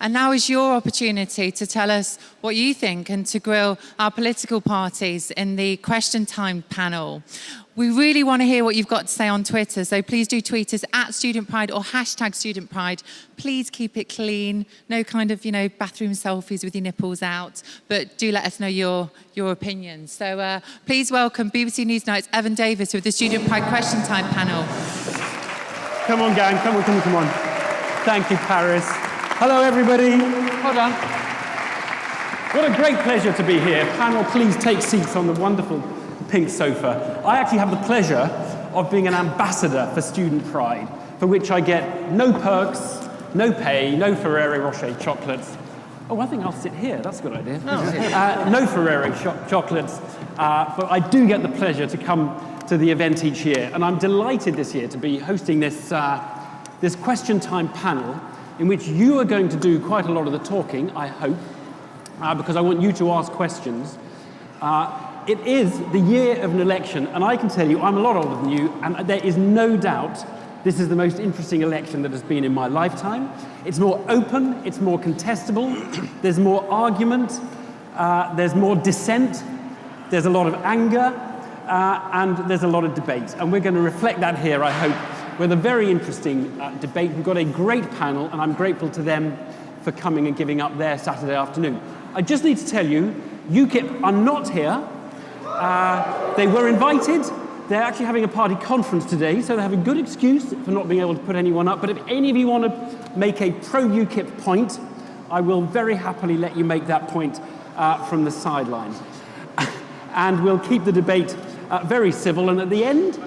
And now is your opportunity to tell us what you think and to grill our political parties in the Question Time panel. We really want to hear what you've got to say on Twitter, so please do tweet us at Student Pride or hashtag Student Pride. Please keep it clean, no kind of, bathroom selfies with your nipples out, but do let us know your opinions. So please welcome BBC News Night's Evan Davis with the Student Pride Question Time panel. Come on, gang, come on. Thank you, Paris. Hello, everybody. Hold on. What a great pleasure to be here. Panel, please take seats on the wonderful pink sofa. I actually have the pleasure of being an ambassador for Student Pride, for which I get no perks, no pay, no Ferrero Rocher chocolates. Oh, I think I'll sit here. That's a good idea. No Ferrero chocolates, but I do get the pleasure to come to the event each year, and I'm delighted this year to be hosting this Question Time panel, in which you are going to do quite a lot of the talking, I hope, because I want you to ask questions. It is the year of an election, and I can tell you, I'm a lot older than you, and there is no doubt this is the most interesting election that has been in my lifetime. It's more open, it's more contestable, there's more argument, there's more dissent, there's a lot of anger, and there's a lot of debate. And we're going to reflect that here, I hope, with a very interesting debate. We've got a great panel, and I'm grateful to them for coming and giving up their Saturday afternoon. I just need to tell you, UKIP are not here. They were invited. They're actually having a party conference today, so they have a good excuse for not being able to put anyone up. But if any of you want to make a pro-UKIP point, I will very happily let you make that point from the sidelines. And we'll keep the debate very civil, and at the end,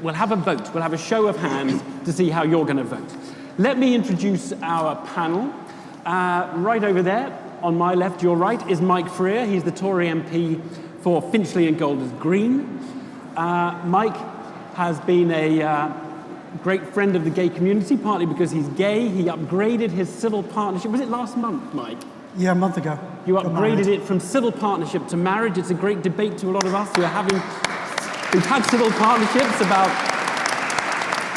we'll have a vote. We'll have a show of hands to see how you're going to vote. Let me introduce our panel. Right over there, on my left, your right, is Mike Freer. He's the Tory MP for Finchley and Golders Green. Mike has been a great friend of the gay community, partly because he's gay. He upgraded his civil partnership. Was it last month, Mike? Yeah, a month ago. You upgraded it from civil partnership to marriage. It's a great debate to a lot of us who've had civil partnerships about,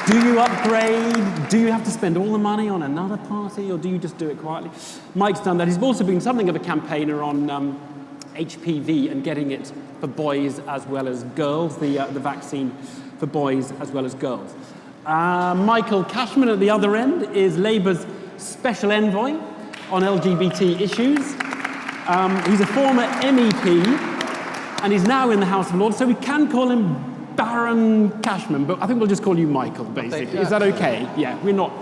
do you upgrade? Do you have to spend all the money on another party, or do you just do it quietly? Mike's done that. He's also been something of a campaigner on HPV and getting it for boys as well as girls, the vaccine for boys as well as girls. Michael Cashman at the other end is Labour's special envoy on LGBT issues. He's a former MEP and he's now in the House of Lords, so we can call him Baron Cashman, but I think we'll just call you Michael, basically. Is that okay? Yeah, we're not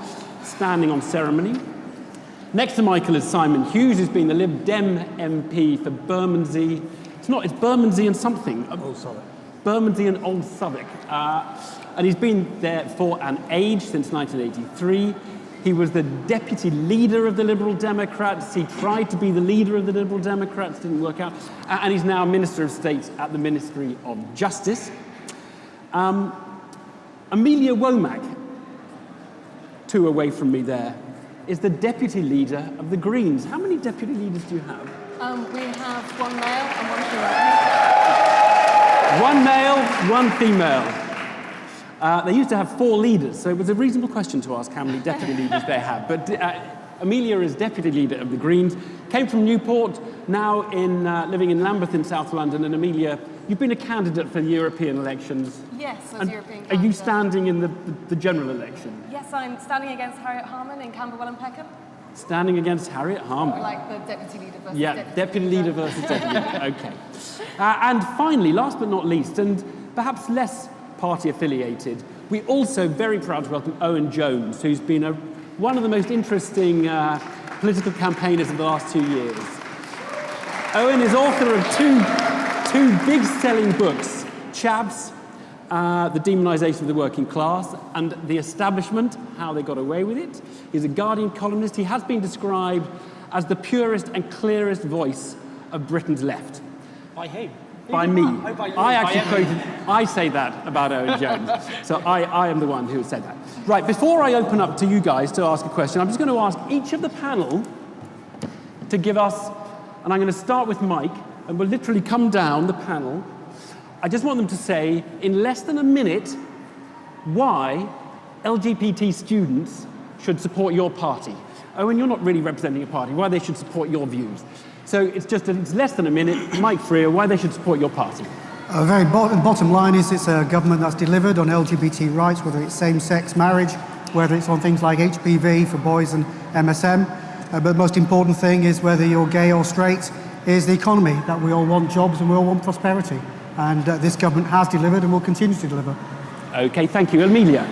standing on ceremony. Next to Michael is Simon Hughes, who's been the Lib Dem MP for Bermondsey. It's Bermondsey and something. Old Southwark. Bermondsey and Old Southwark. And he's been there for an age, since 1983. He was the deputy leader of the Liberal Democrats. He tried to be the leader of the Liberal Democrats, didn't work out. And he's now Minister of State at the Ministry of Justice. Amelia Womack, two away from me there, is the deputy leader of the Greens. How many deputy leaders do you have? We have one male and one female. One male, one female. They used to have 4 leaders, so it was a reasonable question to ask how many deputy leaders they have. But Amelia is deputy leader of the Greens, came from Newport, now living in Lambeth in South London. And Amelia, you've been a candidate for the European elections. Yes, as European candidate. candidate. Are you standing in the general election? Yes, I'm standing against Harriet Harman in Camberwell and Peckham. Standing against Harriet Harman. Or like the deputy leader versus deputy leader versus deputy leader. Okay. And finally, last but not least, and perhaps less party affiliated, we also very proud to welcome Owen Jones, who's been one of the most interesting political campaigners of the last 2 years. Owen is author of two big-selling books, Chavs, The Demonisation of the Working Class, and The Establishment, How They Got Away With It. He's a Guardian columnist. He has been described as the purest and clearest voice of Britain's left. By him? By me. Oh, by you. I actually quoted, I say that about Owen Jones. So I am the one who said that. Right, before I open up to you guys to ask a question, I'm just going to ask each of the panel to give us, and I'm going to start with Mike, and we'll literally come down the panel. I just want them to say, in less than a minute, why LGBT students should support your party. Owen, you're not really representing a party, why they should support your views. So it's less than a minute. Mike Freer, why they should support your party. Very bottom line is it's a government that's delivered on LGBT rights, whether it's same-sex marriage, whether it's on things like HPV for boys and MSM. But the most important thing is whether you're gay or straight, is the economy, that we all want jobs and we all want prosperity. And this government has delivered and will continue to deliver. Okay, thank you. Amelia.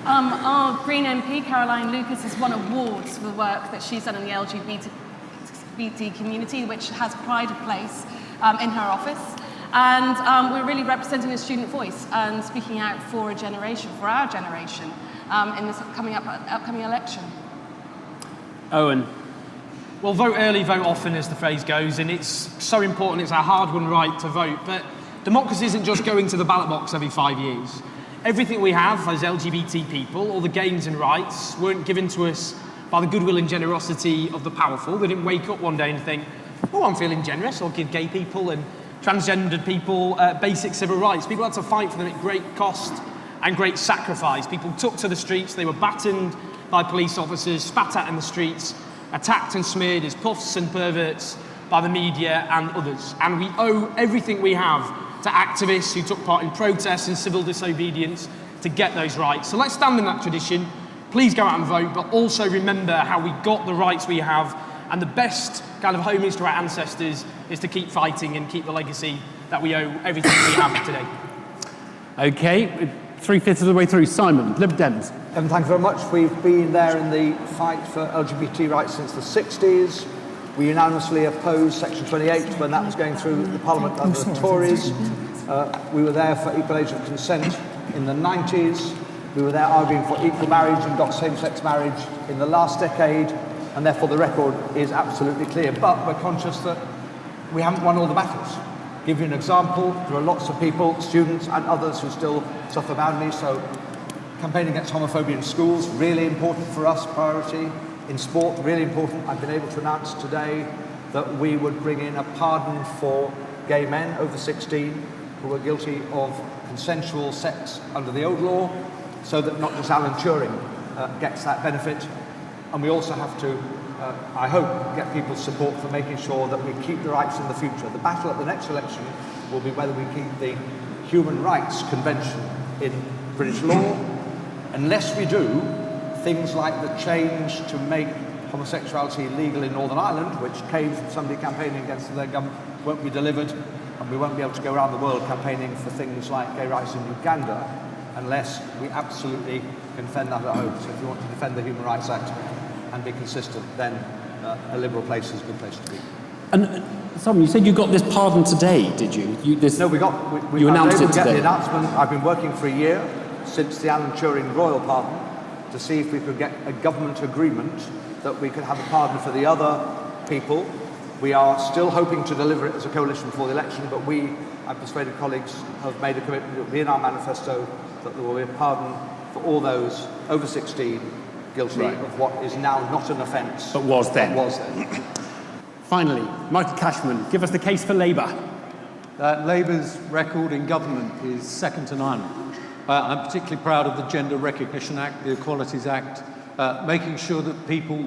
Our Green MP, Caroline Lucas, has won awards for the work that she's done in the LGBT community, which has pride of place in her office. And we're really representing a student voice and speaking out for a generation, for our generation, in this upcoming election. Owen. Well, vote early, vote often, as the phrase goes, and it's so important. It's our hard-won right to vote. But democracy isn't just going to the ballot box every 5 years. Everything we have as LGBT people, all the gains and rights, weren't given to us by the goodwill and generosity of the powerful. They didn't wake up one day and think, oh, I'm feeling generous, I'll give gay people and transgendered people basic civil rights. People had to fight for them at great cost and great sacrifice. People took to the streets, they were battened by police officers, spat at in the streets, attacked and smeared as puffs and perverts by the media and others. And we owe everything we have to activists who took part in protests and civil disobedience to get those rights. So let's stand in that tradition. Please go out and vote, but also remember how we got the rights we have. And the best kind of homage to our ancestors is to keep fighting and keep the legacy that we owe everything we have today. Okay, 3/5 of the way through. Simon, Lib Dems. Thank you very much. We've been there in the fight for LGBT rights since the 60s. We unanimously opposed Section 28 when that was going through the Parliament under the Tories. We were there for equal age of consent in the 90s. We were there arguing for equal marriage and got same-sex marriage in the last decade, and therefore the record is absolutely clear. But we're conscious that we haven't won all the battles. To give you an example, there are lots of people, students and others, who still suffer badly. So campaigning against homophobia in schools, really important for us, priority. In sport, really important. I've been able to announce today that we would bring in a pardon for gay men over 16 who were guilty of consensual sex under the old law, so that not just Alan Turing gets that benefit. And we also have to, I hope, get people's support for making sure that we keep the rights in the future. The battle at the next election will be whether we keep the Human Rights Convention in British law. Unless we do, things like the change to make homosexuality legal in Northern Ireland, which came from somebody campaigning against their government, won't be delivered, and we won't be able to go around the world campaigning for things like gay rights in Uganda unless we absolutely can defend that at home. So if you want to defend the Human Rights Act and be consistent, then a liberal place is a good place to be. And Simon, you said you got this pardon today, did you? No, we you announced it to get today. the announcement. I've been working for a year since the Alan Turing royal pardon to see if we could get a government agreement that we could have a pardon for the other people. We are still hoping to deliver it as a coalition before the election, but I've persuaded colleagues, have made a commitment, it will be in our manifesto, that there will be a pardon for all those over 16 guilty of what is now not an offence. But was then. Finally, Michael Cashman, give us the case for Labour. Labour's record in government is second to none. I'm particularly proud of the Gender Recognition Act, the Equalities Act, making sure that people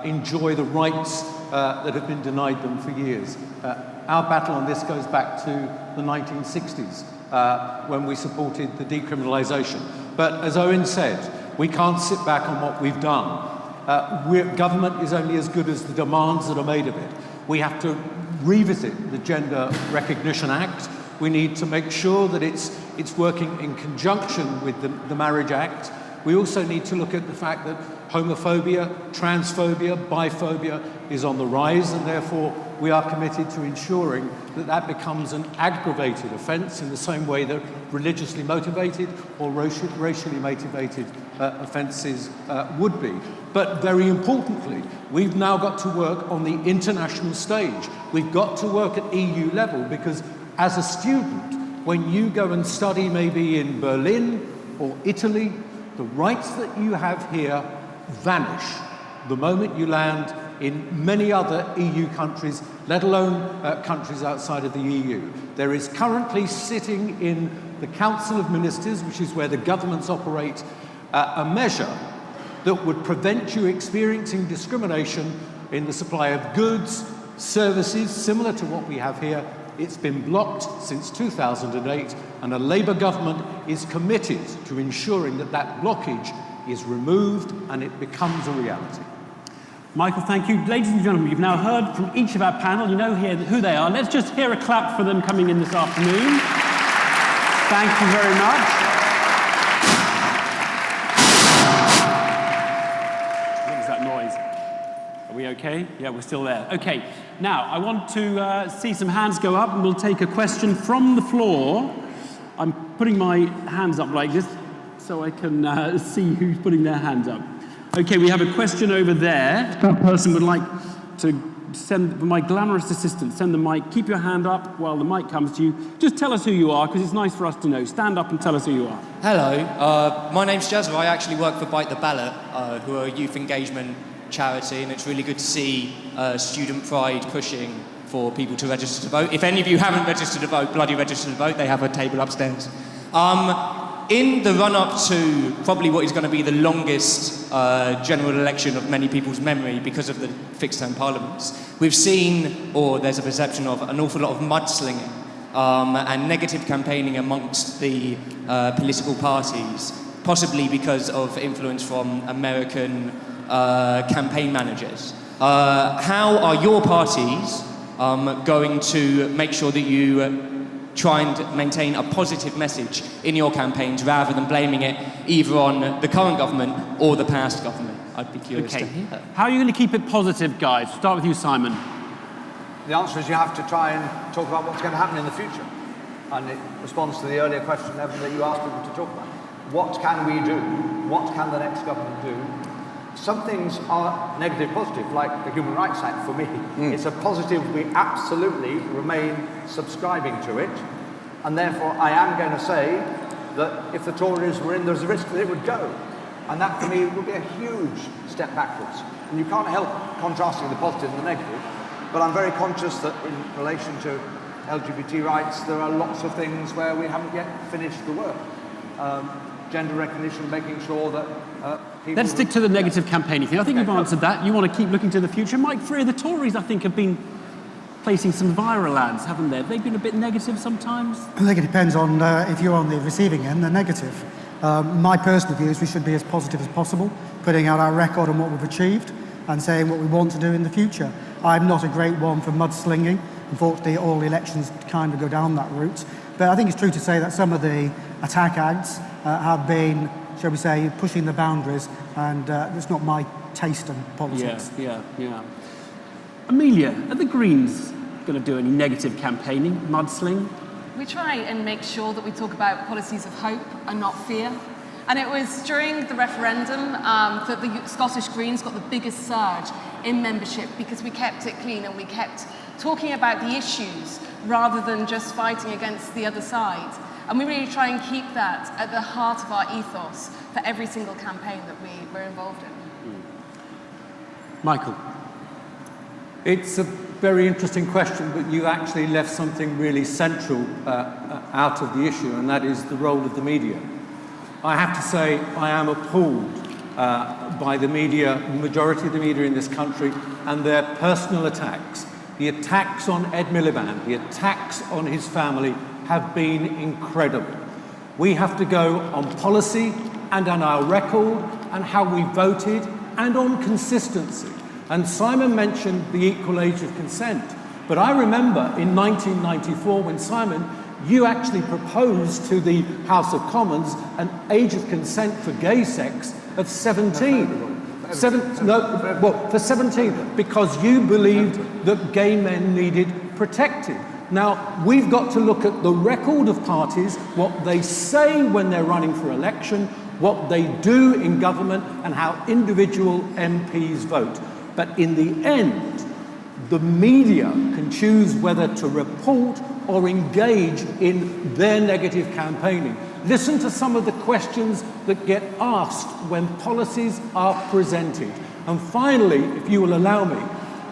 enjoy the rights that have been denied them for years. Our battle on this goes back to the 1960s, when we supported the decriminalisation. But as Owen said, we can't sit back on what we've done. Government is only as good as the demands that are made of it. We have to revisit the Gender Recognition Act. We need to make sure that it's working in conjunction with the Marriage Act. We also need to look at the fact that homophobia, transphobia, biphobia is on the rise, and therefore we are committed to ensuring that that becomes an aggravated offence in the same way that religiously motivated or racially motivated offences would be. But very importantly, we've now got to work on the international stage. We've got to work at EU level, because as a student, when you go and study maybe in Berlin or Italy, the rights that you have here vanish the moment you land in many other EU countries, let alone countries outside of the EU. There is currently sitting in the Council of Ministers, which is where the governments operate, a measure that would prevent you experiencing discrimination in the supply of goods, services, similar to what we have here. It's been blocked since 2008, and a Labour government is committed to ensuring that that blockage is removed and it becomes a reality. Michael, thank you. Ladies and gentlemen, you've now heard from each of our panel. You know here who they are. Let's just hear a clap for them coming in this afternoon. Thank you very much. What was that noise? Are we okay? Yeah, we're still there. Okay, now I want to see some hands go up, and we'll take a question from the floor. I'm putting my hands up like this so I can see who's putting their hands up. Okay, we have a question over there. If that person would like to send my glamorous assistant, send the mic. Keep your hand up while the mic comes to you. Just tell us who you are, because it's nice for us to know. Stand up and tell us who you are. Hello, my name's Jazza. I actually work for Bite the Ballot, who are a youth engagement charity, and it's really good to see Student Pride pushing for people to register to vote. If any of you haven't registered to vote, bloody register to vote. They have a table upstairs. In the run-up to probably what is going to be the longest general election of many people's memory because of the fixed-term parliaments, we've seen, or there's a perception of, an awful lot of mudslinging and negative campaigning amongst the political parties, possibly because of influence from American campaign managers. How are your parties going to make sure that you try and maintain a positive message in your campaigns rather than blaming it either on the current government or the past government? I'd be curious to hear. How are you going to keep it positive, guys? Start with you, Simon. The answer is you have to try and talk about what's going to happen in the future. And it responds to the earlier question, Evan, that you asked people to talk about. What can we do? What can the next government do? Some things are negative positive, like the Human Rights Act for me. It's a positive, we absolutely remain subscribing to it, and therefore I am going to say that if the Tories were in, there's a risk that it would go. And that for me would be a huge step backwards. And you can't help contrasting the positive and the negative, but I'm very conscious that in relation to LGBT rights, there are lots of things where we haven't yet finished the work. Gender recognition, making sure that people... Let's stick to the negative campaigning thing. I think you've answered that. You want to keep looking to the future. Mike Freer, the Tories, I think, have been placing some viral ads, haven't they? Have they been a bit negative sometimes? I think it depends on if you're on the receiving end, they're negative. My personal view is we should be as positive as possible, putting out our record on what we've achieved and saying what we want to do in the future. I'm not a great one for mudslinging. Unfortunately, all the elections kind of go down that route. But I think it's true to say that some of the attack ads have been, shall we say, pushing the boundaries, and it's not my taste in politics. Yeah. Amelia, are the Greens going to do any negative campaigning, mudsling? We try and make sure that we talk about policies of hope and not fear. And it was during the referendum that the Scottish Greens got the biggest surge in membership because we kept it clean and we kept talking about the issues rather than just fighting against the other side. And we really try and keep that at the heart of our ethos for every single campaign that we're involved in. Michael. It's a very interesting question, but you actually left something really central out of the issue, and that is the role of the media. I have to say I am appalled by the media, the majority of the media in this country, and their personal attacks. The attacks on Ed Miliband, the attacks on his family have been incredible. We have to go on policy and on our record and how we voted and on consistency. And Simon mentioned the equal age of consent. But I remember in 1994 when Simon, you actually proposed to the House of Commons an age of consent for gay sex of 17. For 17, because you believed that gay men needed protecting. Now, we've got to look at the record of parties, what they say when they're running for election, what they do in government, and how individual MPs vote. But in the end, the media can choose whether to report or engage in their negative campaigning. Listen to some of the questions that get asked when policies are presented. And finally, if you will allow me,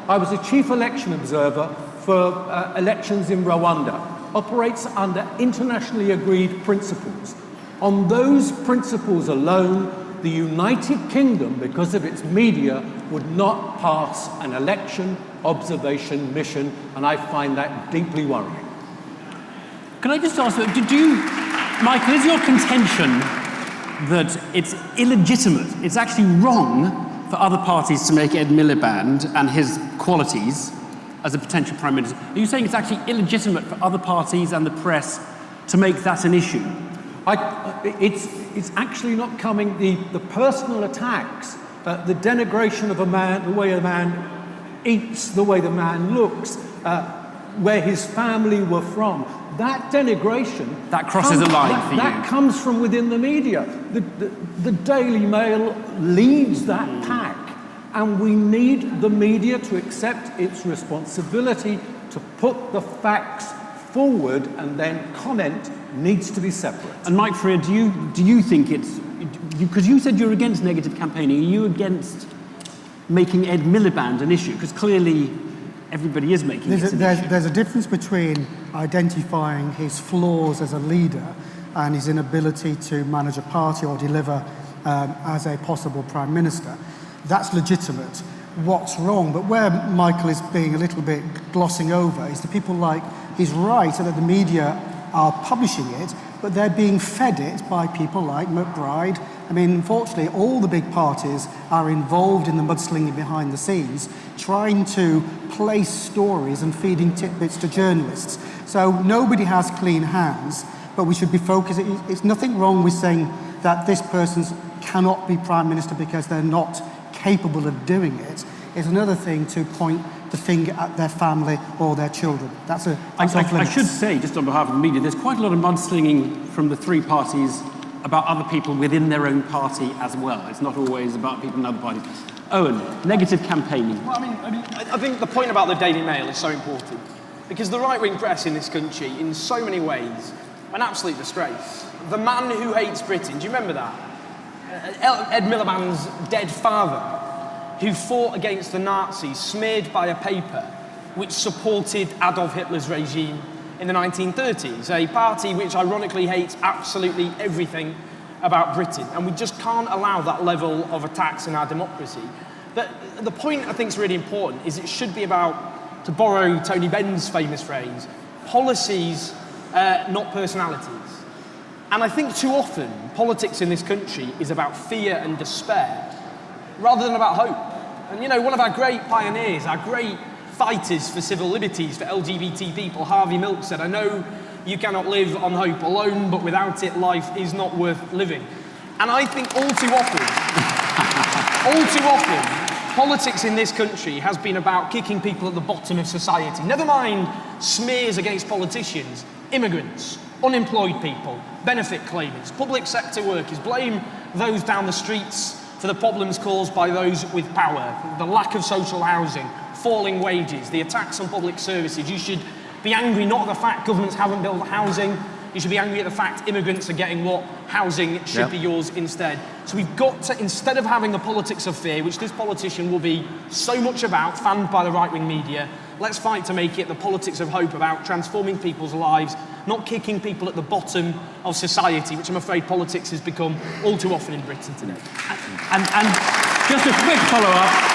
I was a chief election observer for elections in Rwanda, operates under internationally agreed principles. On those principles alone, the United Kingdom, because of its media, would not pass an election observation mission, and I find that deeply worrying. Can I just ask, Michael, is your contention that it's illegitimate, it's actually wrong for other parties to make Ed Miliband and his qualities as a potential Prime Minister? Are you saying it's actually illegitimate for other parties and the press to make that an issue? It's actually not coming, the personal attacks, the denigration of a man, the way a man eats, the way the man looks, where his family were from. That denigration... That crosses a line for you. That comes from within the media. The Daily Mail leads that pack, and we need the media to accept its responsibility to put the facts forward, and then comment needs to be separate. And Mike Freer, do you think it's... Because you said you're against negative campaigning, are you against making Ed Miliband an issue? Because clearly everybody is making it an issue. There's a difference between identifying his flaws as a leader and his inability to manage a party or deliver as a possible Prime Minister. That's legitimate. What's wrong, but where Michael is being a little bit glossing over, is the people like, he's right that the media are publishing it, but they're being fed it by people like McBride. I mean, unfortunately, all the big parties are involved in the mudslinging behind the scenes, trying to place stories and feeding tidbits to journalists. So nobody has clean hands, but we should be focusing. It's nothing wrong with saying that this person cannot be Prime Minister because they're not capable of doing it. It's another thing to point the finger at their family or their children. That's I should say, just on behalf of the media, there's quite a lot of mudslinging from the three parties about other people within their own party as well. It's not always about people in other parties. Owen, negative campaigning. Well, I think the point about the Daily Mail is so important, because the right-wing press in this country, in so many ways, an absolute disgrace. The man who hates Britain, do you remember that? Ed Miliband's dead father, who fought against the Nazis, smeared by a paper which supported Adolf Hitler's regime in the 1930s, a party which ironically hates absolutely everything about Britain, and we just can't allow that level of attacks in our democracy. But the point I think is really important is it should be about, to borrow Tony Benn's famous phrase, policies, not personalities. And I think too often politics in this country is about fear and despair rather than about hope. And you know, one of our great pioneers, our great fighters for civil liberties, for LGBT people, Harvey Milk, said, "I know you cannot live on hope alone, but without it, life is not worth living." And I think all too often, politics in this country has been about kicking people at the bottom of society. Never mind smears against politicians, immigrants, unemployed people, benefit claimants, public sector workers. Blame those down the streets for the problems caused by those with power, the lack of social housing, falling wages, the attacks on public services. You should be angry not at the fact governments haven't built housing, you should be angry at the fact immigrants are getting what housing should be yours instead. So we've got to, instead of having the politics of fear, which this politician will be so much about, fanned by the right-wing media, let's fight to make it the politics of hope, about transforming people's lives, not kicking people at the bottom of society, which I'm afraid politics has become all too often in Britain today. And just a quick follow-up.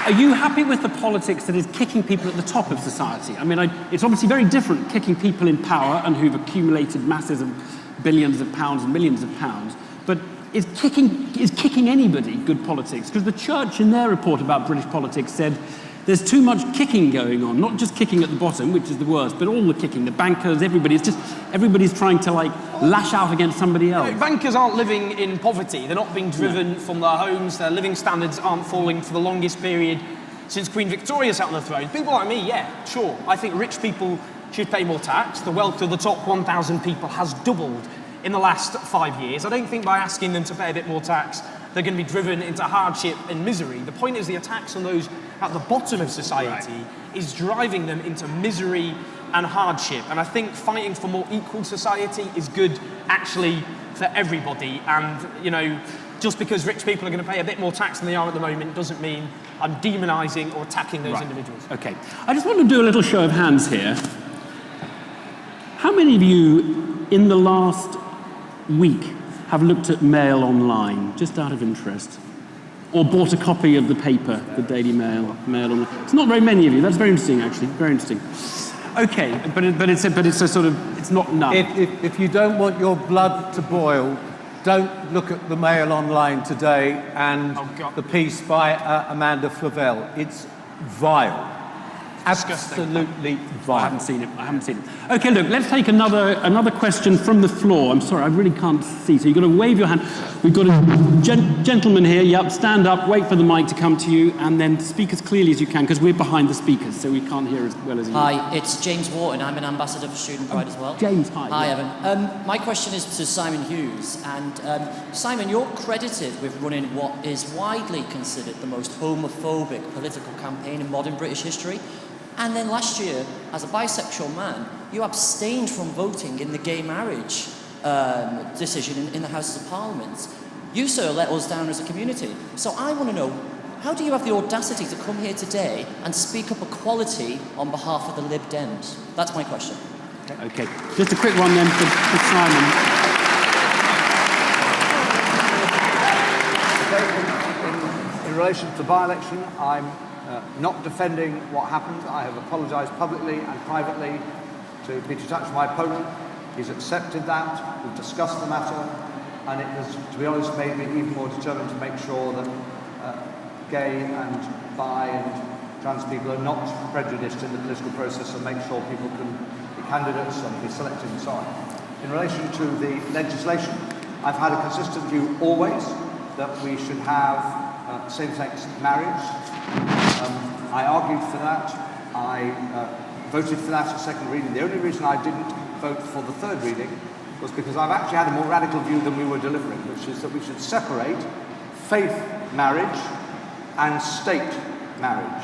Are you happy with the politics that is kicking people at the top of society? I mean, it's obviously very different kicking people in power and who've accumulated masses of billions of pounds and millions of pounds, but is kicking anybody good politics? Because the Church, in their report about British politics, said there's too much kicking going on, not just kicking at the bottom, which is the worst, but all the kicking, the bankers, everybody's trying to lash out against somebody else. You know, bankers aren't living in poverty. They're not being driven from their homes. Their living standards aren't falling for the longest period since Queen Victoria sat on the throne. People like me, yeah, sure. I think rich people should pay more tax. The wealth of the top 1,000 people has doubled in the last 5 years. I don't think by asking them to pay a bit more tax, they're going to be driven into hardship and misery. The point is the attacks on those at the bottom of society is driving them into misery and hardship. And I think fighting for more equal society is good actually for everybody. And, you know, just because rich people are going to pay a bit more tax than they are at the moment doesn't mean I'm demonising or attacking those individuals. Okay. I just want to do a little show of hands here. How many of you in the last week have looked at Mail Online, just out of interest? Or bought a copy of the paper, the Daily Mail, Mail Online? It's not very many of you. That's very interesting, actually. Very interesting. Okay, but it's a sort of, it's not none. If you don't want your blood to boil, don't look at the Mail Online today and the piece by Amanda Flavel. It's vile. Absolutely vile. I haven't seen it. Okay, look, let's take another question from the floor. I'm sorry, I really can't see, so you've got to wave your hand. We've got a gentleman here. Yep, stand up, wait for the mic to come to you, and then speak as clearly as you can, because we're behind the speakers, so we can't hear as well as you. Hi, it's James Wharton. I'm an ambassador for Student Pride as well. James, hi. Hi, Evan. My question is to Simon Hughes. And Simon, you're credited with running what is widely considered the most homophobic political campaign in modern British history. And then last year, as a bisexual man, you abstained from voting in the gay marriage decision in the Houses of Parliament. You, sir, let us down as a community. So I want to know, how do you have the audacity to come here today and speak up equality on behalf of the Lib Dems? That's my question. Okay, just a quick one then for Simon. In relation to the by-election, I'm not defending what happened. I have apologised publicly and privately to Peter Thatcher, my opponent. He's accepted that. We've discussed the matter, and it has, to be honest, made me even more determined to make sure that gay and bi and trans people are not prejudiced in the political process, and make sure people can be candidates and be selected and so on. In relation to the legislation, I've had a consistent view always that we should have same-sex marriage. I argued for that. I voted for that at second reading. The only reason I didn't vote for the third reading was because I've actually had a more radical view than we were delivering, which is that we should separate faith marriage and state marriage.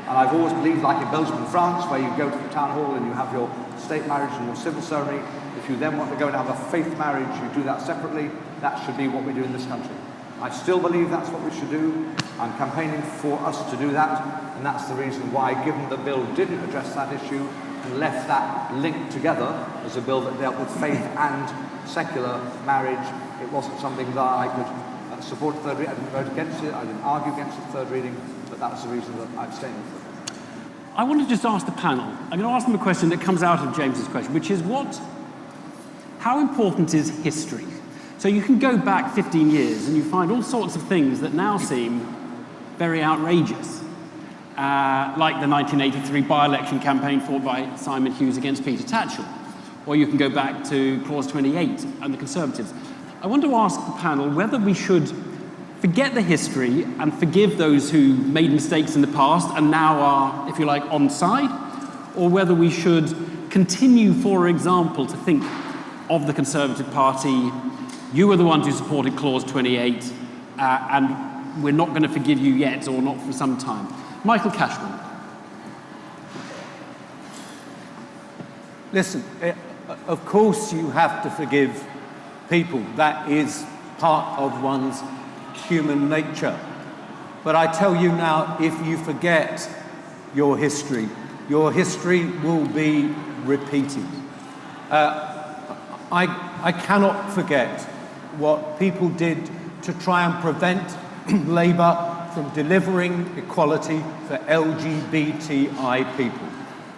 And I've always believed, like in Belgium and France, where you go to the town hall and you have your state marriage and your civil ceremony. If you then want to go and have a faith marriage, you do that separately. That should be what we do in this country. I still believe that's what we should do. I'm campaigning for us to do that, and that's the reason why, given the bill didn't address that issue and left that linked together as a bill that dealt with faith and secular marriage, it wasn't something that I could support the third reading. I didn't vote against it, I didn't argue against the third reading, but that's the reason that I abstained from it. I want to just ask the panel, I'm going to ask them a question that comes out of James's question, which is how important is history? So you can go back 15 years and you find all sorts of things that now seem very outrageous, like the 1983 by-election campaign fought by Simon Hughes against Peter Tatchell, or you can go back to Clause 28 and the Conservatives. I want to ask the panel whether we should forget the history and forgive those who made mistakes in the past and now are, if you like, on side, or whether we should continue, for example, to think of the Conservative Party. You were the ones who supported Clause 28, and we're not going to forgive you yet, or not for some time. Michael Cashman. Listen, of course you have to forgive people. That is part of one's human nature. But I tell you now, if you forget your history will be repeated. I cannot forget what people did to try and prevent Labour from delivering equality for LGBTI people.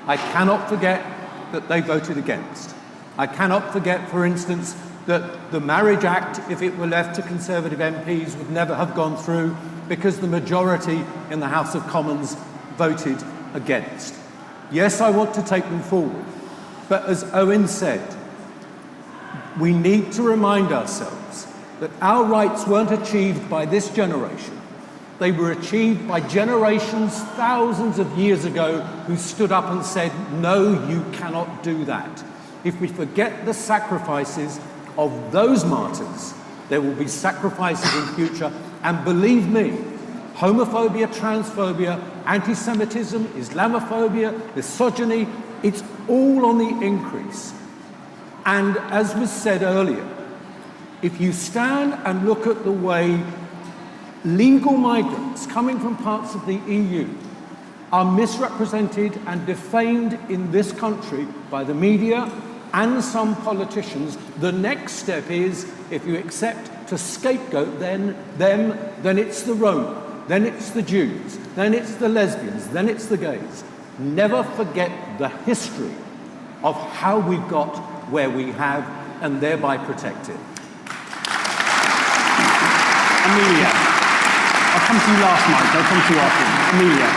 I cannot forget that they voted against. I cannot forget, for instance, that the Marriage Act, if it were left to Conservative MPs, would never have gone through because the majority in the House of Commons voted against. Yes, I want to take them forward, but as Owen said, we need to remind ourselves that our rights weren't achieved by this generation. They were achieved by generations thousands of years ago who stood up and said, no, you cannot do that. If we forget the sacrifices of those martyrs, there will be sacrifices in future. And believe me, homophobia, transphobia, anti-Semitism, Islamophobia, misogyny, it's all on the increase. And as was said earlier, if you stand and look at the way legal migrants coming from parts of the EU are misrepresented and defamed in this country by the media, and some politicians, the next step is, if you accept to scapegoat them, then it's the Roma, then it's the Jews, then it's the lesbians, then it's the gays. Never forget the history of how we've got where we have, and thereby protect it. Amelia. I'll come to you last, Mike. I'll come to you after. Amelia.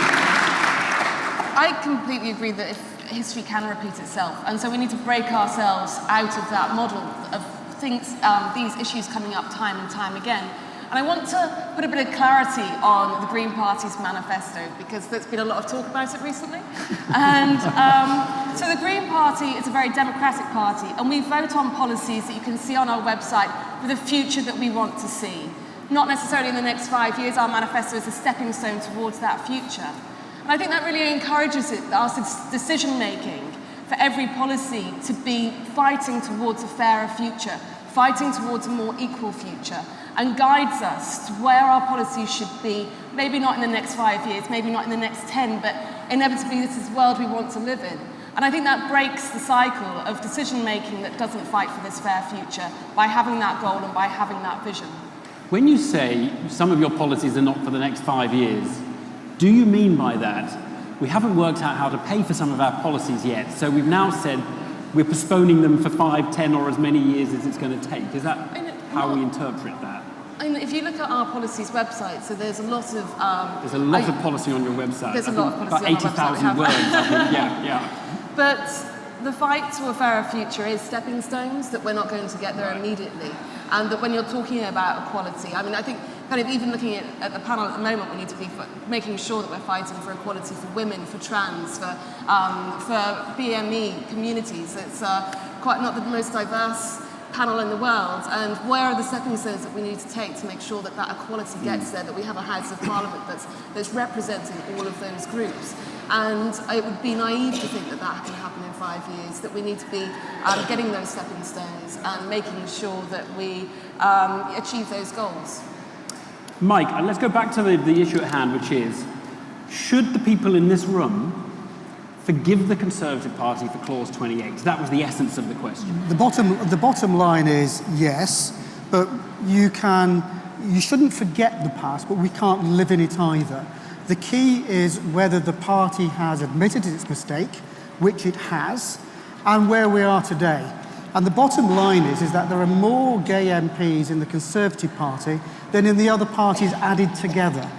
I completely agree that history can repeat itself, and so we need to break ourselves out of that model of things, these issues coming up time and time again. And I want to put a bit of clarity on the Green Party's manifesto, because there's been a lot of talk about it recently. And so the Green Party is a very democratic party, and we vote on policies that you can see on our website for the future that we want to see. Not necessarily in the next 5 years. Our manifesto is a stepping stone towards that future. And I think that really encourages our decision-making for every policy to be fighting towards a fairer future, fighting towards a more equal future, and guides us to where our policies should be, maybe not in the next 5 years, maybe not in the next 10, but inevitably this is the world we want to live in. And I think that breaks the cycle of decision-making that doesn't fight for this fair future by having that goal and by having that vision. When you say some of your policies are not for the next 5 years, do you mean by that, we haven't worked out how to pay for some of our policies yet, so we've now said we're postponing them for 5, 10 or as many years as it's going to take? Is that how we interpret that? I mean, if you look at our policies website, so there's a lot of... there's a lot of policy on your website. There's a lot of policy on our website. About 80,000 words, I think. Yeah. But the fight to a fairer future is stepping stones that we're not going to get there immediately. And that when you're talking about equality, I mean, I think kind of even looking at the panel at the moment, we need to be making sure that we're fighting for equality for women, for trans, for BME communities. It's quite not the most diverse panel in the world, and where are the stepping stones that we need to take to make sure that that equality gets there, that we have a House of Parliament that's representing all of those groups. And it would be naive to think that that can happen in 5 years, that we need to be getting those stepping stones and making sure that we achieve those goals. Mike, let's go back to the issue at hand, which is, should the people in this room forgive the Conservative Party for Clause 28? That was the essence of the question. The bottom line is yes, but you shouldn't forget the past, but we can't live in it either. The key is whether the party has admitted its mistake, which it has, and where we are today. And the bottom line is that there are more gay MPs in the Conservative Party than in the other parties added together.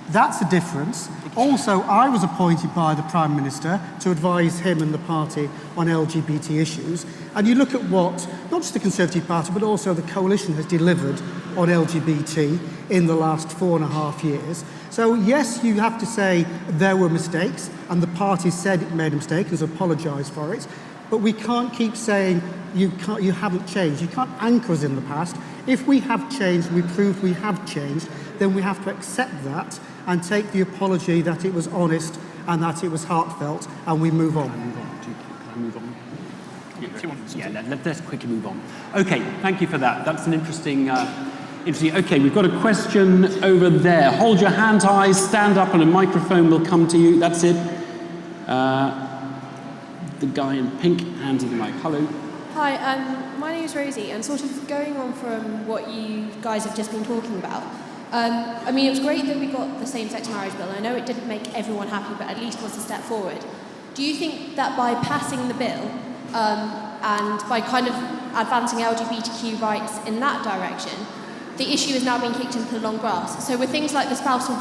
That's the difference. Also, I was appointed by the Prime Minister to advise him and the party on LGBT issues. And you look at what, not just the Conservative Party, but also the coalition has delivered on LGBT in the last 4.5 years. So yes, you have to say there were mistakes, and the party said it made a mistake and has apologised for it. But we can't keep saying you haven't changed. You can't anchor us in the past. If we have changed, we proved we have changed, then we have to accept that and take the apology that it was honest and that it was heartfelt, and we move on. Can I move on? Yeah, let's quickly move on. Okay, thank you for that. That's an interesting. Okay, we've got a question over there. Hold your hand high, stand up, and a microphone will come to you. That's it. The guy in pink, hands in the mic. Hello. Hi, my name is Rosie, and sort of going on from what you guys have just been talking about. I mean, it was great that we got the same-sex marriage bill. I know it didn't make everyone happy, but at least was a step forward. Do you think that by passing the bill and by kind of advancing LGBTQ rights in that direction, the issue is now being kicked into the long grass? So with things like the spousal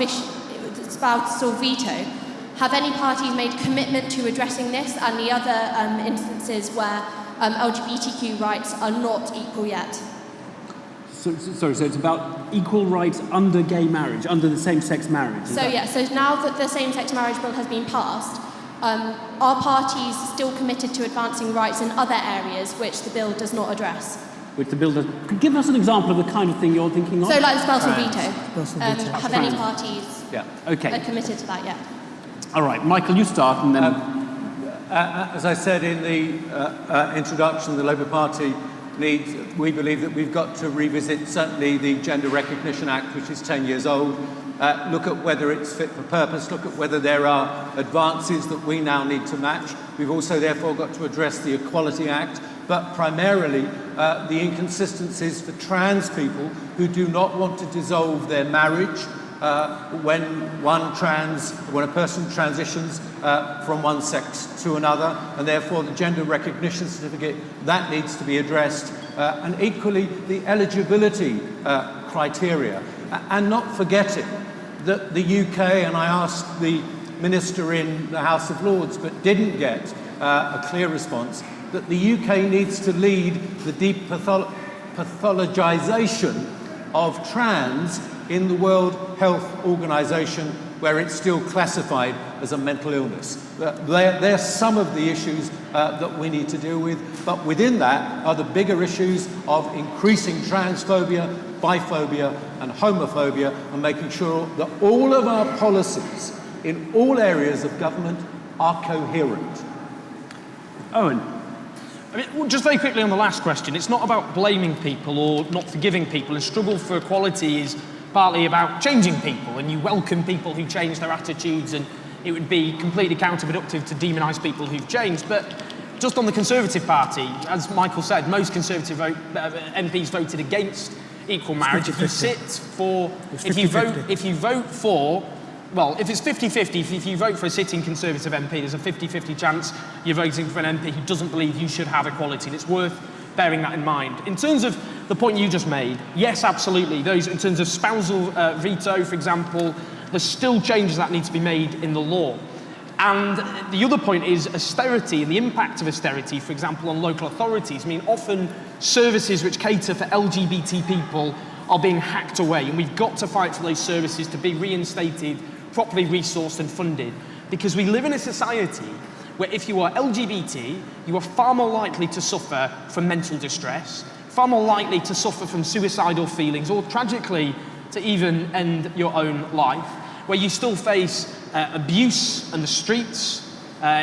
veto, have any parties made a commitment to addressing this and the other instances where LGBTQ rights are not equal yet? So it's about equal rights under gay marriage, under the same-sex marriage? So now that the same-sex marriage bill has been passed, are parties still committed to advancing rights in other areas which the bill does not address? Which the bill does. Give us an example of the kind of thing you're thinking of. So like the spousal veto. Have any parties committed to that yet? All right, Michael, you start, and then... As I said in the introduction, the Labour Party we believe that we've got to revisit certainly the Gender Recognition Act, which is 10 years old, look at whether it's fit for purpose, look at whether there are advances that we now need to match. We've also therefore got to address the Equality Act, but primarily the inconsistencies for trans people who do not want to dissolve their marriage when a person transitions from one sex to another, and therefore the gender recognition certificate, that needs to be addressed, and equally the eligibility criteria, and not forgetting that the UK, and I asked the Minister in the House of Lords but didn't get a clear response, that the UK needs to lead the depathologization of trans in the World Health Organization, where it's still classified as a mental illness. They're some of the issues that we need to deal with, but within that are the bigger issues of increasing transphobia, biphobia and homophobia, and making sure that all of our policies in all areas of government are coherent. Owen. I mean, just very quickly on the last question, it's not about blaming people or not forgiving people. And struggle for equality is partly about changing people, and you welcome people who change their attitudes, and it would be completely counterproductive to demonise people who've changed. But just on the Conservative Party, as Michael said, most Conservative MPs voted against equal marriage. If you sit for, if you vote for, well, if it's 50-50, if you vote for a sitting Conservative MP, there's a 50-50 chance you're voting for an MP who doesn't believe you should have equality, and it's worth bearing that in mind. In terms of the point you just made, yes, absolutely. Those, in terms of spousal veto, for example, there's still changes that need to be made in the law. And the other point is austerity and the impact of austerity, for example, on local authorities. I mean, often services which cater for LGBT people are being hacked away, and we've got to fight for those services to be reinstated, properly resourced and funded, because we live in a society where if you are LGBT, you are far more likely to suffer from mental distress, far more likely to suffer from suicidal feelings, or tragically to even end your own life, where you still face abuse in the streets,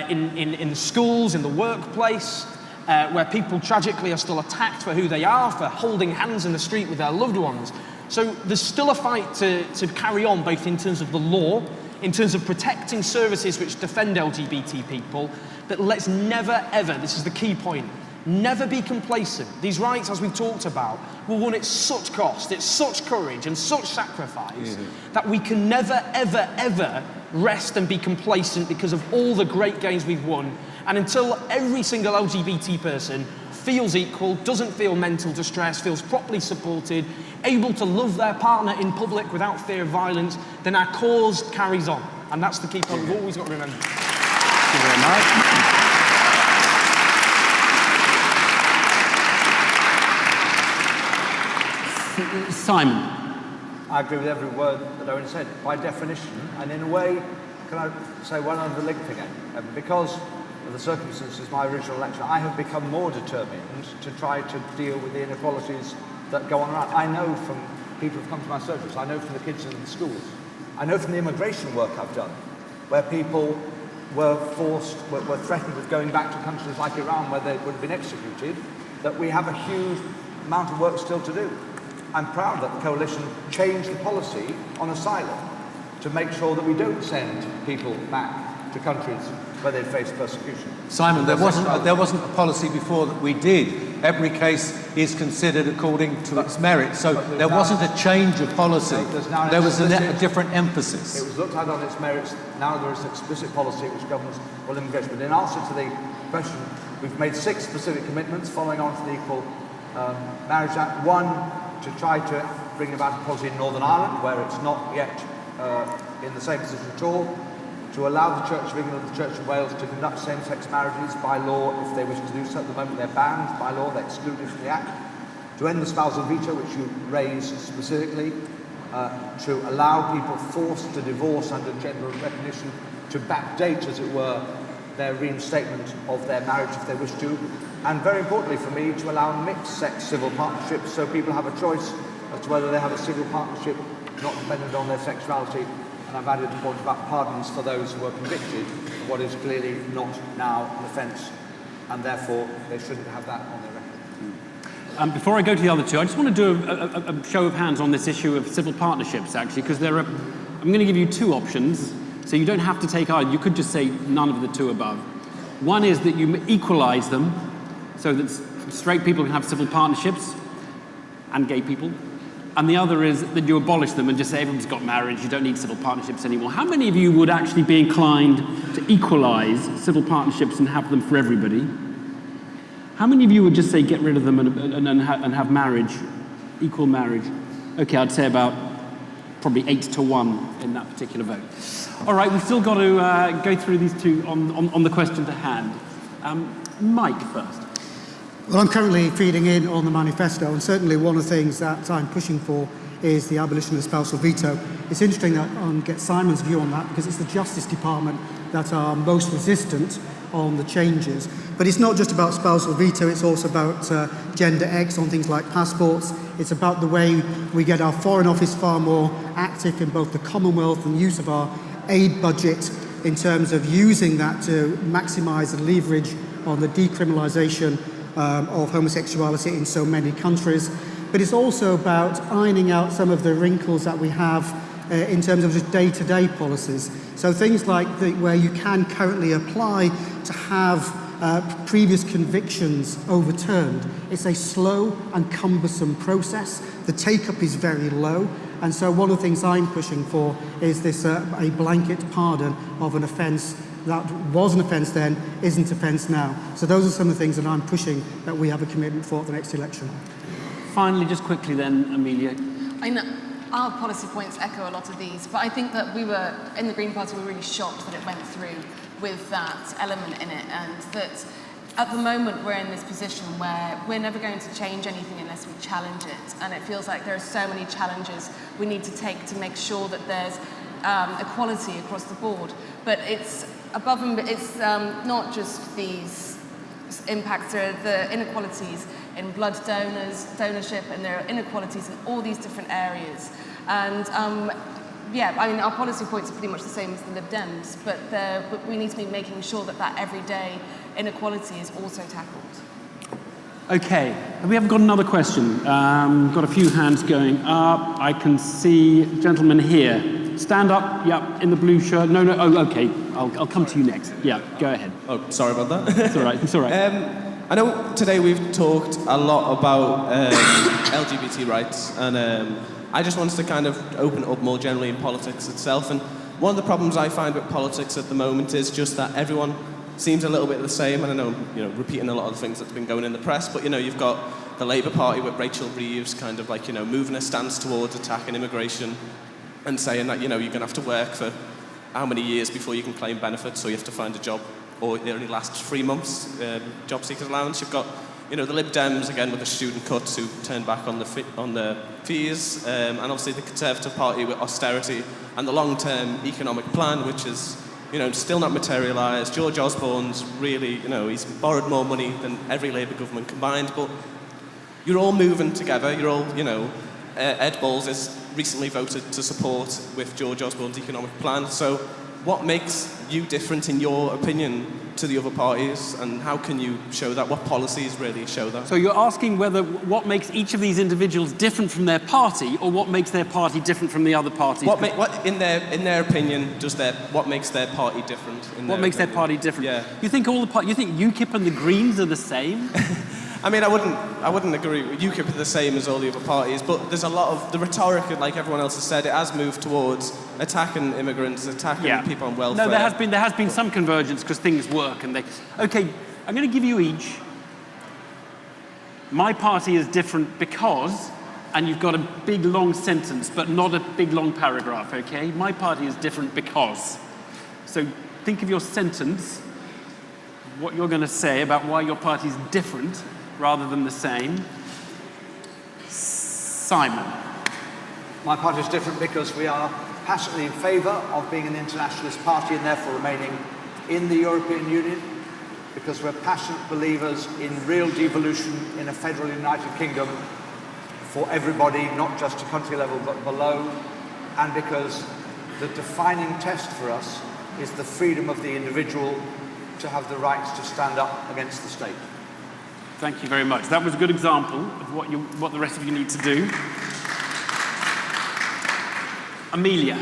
in the schools, in the workplace, where people tragically are still attacked for who they are, for holding hands in the street with their loved ones. So there's still a fight to carry on, both in terms of the law, in terms of protecting services which defend LGBT people, but let's never ever, this is the key point, never be complacent. These rights, as we've talked about, were won at such cost, it's such courage and such sacrifice, that we can never ever ever rest and be complacent because of all the great gains we've won. And until every single LGBT person feels equal, doesn't feel mental distress, feels properly supported, able to love their partner in public without fear of violence, then our cause carries on. And that's the key point we've always got to remember. Thank you very much. Simon. I agree with every word that Owen said. By definition, and in a way, can I say one other linked thing? Because of the circumstances of my original lecture, I have become more determined to try to deal with the inequalities that go on around. I know from people who've come to my circles, I know from the kids in the schools, I know from the immigration work I've done, where people were threatened with going back to countries like Iran where they would have been executed, that we have a huge amount of work still to do. I'm proud that the Coalition changed the policy on asylum to make sure that we don't send people back to countries where they face persecution. Simon, there wasn't a policy before that we did. Every case is considered according to its merit. So there wasn't a change of policy. There was a different emphasis. It was looked at on its merits. Now there is an explicit policy which governs all immigration. But in answer to the question, we've made 6 specific commitments following on from the Equal Marriage Act. One, to try to bring about a policy in Northern Ireland, where it's not yet in the same position at all, to allow the Church of England and the Church of Wales to conduct same-sex marriages by law if they wish to do so. At the moment they're banned by law, they're excluded from the Act. To end the spousal veto, which you raised specifically, to allow people forced to divorce under gender recognition to backdate, as it were, their reinstatement of their marriage if they wish to, and very importantly for me, to allow mixed-sex civil partnerships so people have a choice as to whether they have a civil partnership not dependent on their sexuality. And I've added a point about pardons for those who are convicted of what is clearly not now an offence, and therefore they shouldn't have that on their record. Before I go to the other two, I just want to do a show of hands on this issue of civil partnerships, actually, because I'm going to give you 2 options, so you don't have to take either. You could just say none of the 2 above. One is that you equalise them, so that straight people can have civil partnerships, and gay people. And the other is that you abolish them and just say everyone's got marriage, you don't need civil partnerships anymore. How many of you would actually be inclined to equalise civil partnerships and have them for everybody? How many of you would just say get rid of them and have marriage, equal marriage? Okay, I'd say about probably 8-1 in that particular vote. All right, we've still got to go through these two on the question to hand. Mike first. Well, I'm currently feeding in on the manifesto, and certainly one of the things that I'm pushing for is the abolition of the spousal veto. It's interesting that I get Simon's view on that, because it's the Justice Department that are most resistant on the changes. But it's not just about spousal veto, it's also about gender X on things like passports. It's about the way we get our Foreign Office far more active in both the Commonwealth and use of our aid budget in terms of using that to maximise the leverage on the decriminalisation of homosexuality in so many countries. But it's also about ironing out some of the wrinkles that we have in terms of just day-to-day policies. So things like where you can currently apply to have previous convictions overturned. It's a slow and cumbersome process. The take-up is very low. And so one of the things I'm pushing for is this a blanket pardon of an offence that was an offence then, isn't offence now. So those are some of the things that I'm pushing that we have a commitment for at the next election. Finally, just quickly then, Amelia. I know our policy points echo a lot of these, but I think that we were, in the Green Party, we were really shocked that it went through with that element in it, and that at the moment we're in this position where we're never going to change anything unless we challenge it, and it feels like there are so many challenges we need to take to make sure that there's equality across the board. But it's above and it's not just these impacts, there are the inequalities in blood donorship, and there are inequalities in all these different areas. And yeah, I mean, our policy points are pretty much the same as the Lib Dems, but we need to be making sure that that everyday inequality is also tackled. Okay, we haven't got another question. Got a few hands going up. I can see gentlemen here. Stand up, yeah, in the blue shirt. No, oh, okay, I'll come to you next. Yeah, go ahead. Oh, sorry about that. It's all right, it's all right. I know today we've talked a lot about LGBT rights, and I just wanted to kind of open it up more generally in politics itself. And one of the problems I find with politics at the moment is just that everyone seems a little bit the same. And I know, repeating a lot of the things that's been going in the press, but, you've got the Labour Party with Rachel Reeves kind of like, moving a stance towards attacking immigration and saying that, you're going to have to work for how many years before you can claim benefits, so you have to find a job, or it only lasts 3 months, job seekers allowance. You've got, the Lib Dems, again, with the student cuts who turned back on the fees, and obviously the Conservative Party with austerity and the long-term economic plan, which is, still not materialised. George Osborne's really, he's borrowed more money than every Labour government combined, but you're all moving together. You're all, Ed Balls is recently voted to support with George Osborne's economic plan. So what makes you different, in your opinion, to the other parties, and how can you show that? What policies really show that? So you're asking what makes each of these individuals different from their party, or what makes their party different from the other parties? What in their opinion, what makes their party different? What makes their party different? Yeah. You think you think UKIP and the Greens are the same? I mean, I wouldn't agree with UKIP are the same as all the other parties, but there's a lot of the rhetoric, like everyone else has said, it has moved towards attacking immigrants, attacking people on welfare. No, there has been some convergence because things work, and okay, I'm going to give you each. My party is different because, and you've got a big long sentence, but not a big long paragraph. Okay, my party is different because. So think of your sentence, what you're going to say about why your party is different rather than the same. Simon. My party is different because we are passionately in favour of being an internationalist party and therefore remaining in the European Union, because we're passionate believers in real devolution in a federal United Kingdom for everybody, not just to country level but below, and because the defining test for us is the freedom of the individual to have the rights to stand up against the state. Thank you very much. That was a good example of what the rest of you need to do. Amelia.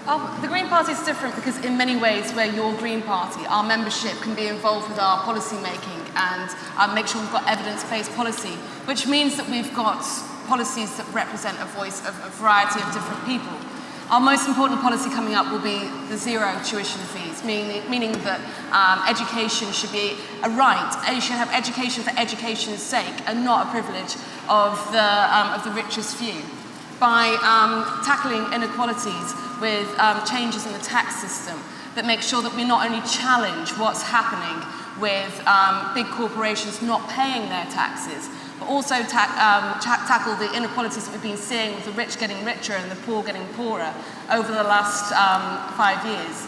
The Green Party is different because in many ways we're your Green Party. Our membership can be involved with our policy making and make sure we've got evidence-based policy, which means that we've got policies that represent a voice of a variety of different people. Our most important policy coming up will be the zero tuition fees, meaning that education should be a right. You should have education for education's sake and not a privilege of the richest few. By tackling inequalities with changes in the tax system that make sure that we not only challenge what's happening with big corporations not paying their taxes, but also tackle the inequalities that we've been seeing with the rich getting richer and the poor getting poorer over the last 5 years.